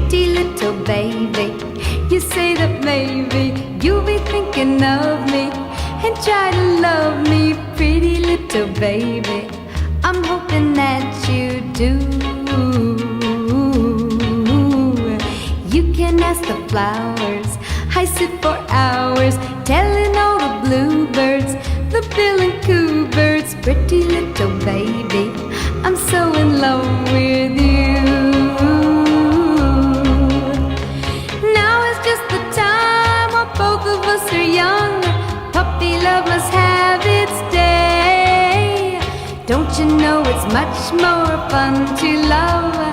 pretty little baby. You say that maybe you'll be thinking of me and try to love me, pretty little baby. I'm hoping that you do. You can ask the flowers, I sit for hours telling all the bluebirds, the bill and coo birds, pretty little baby, I'm so in love with you. Now is just the time while both of us are young. Puppy love must have its day. Don't you know it's much more fun to love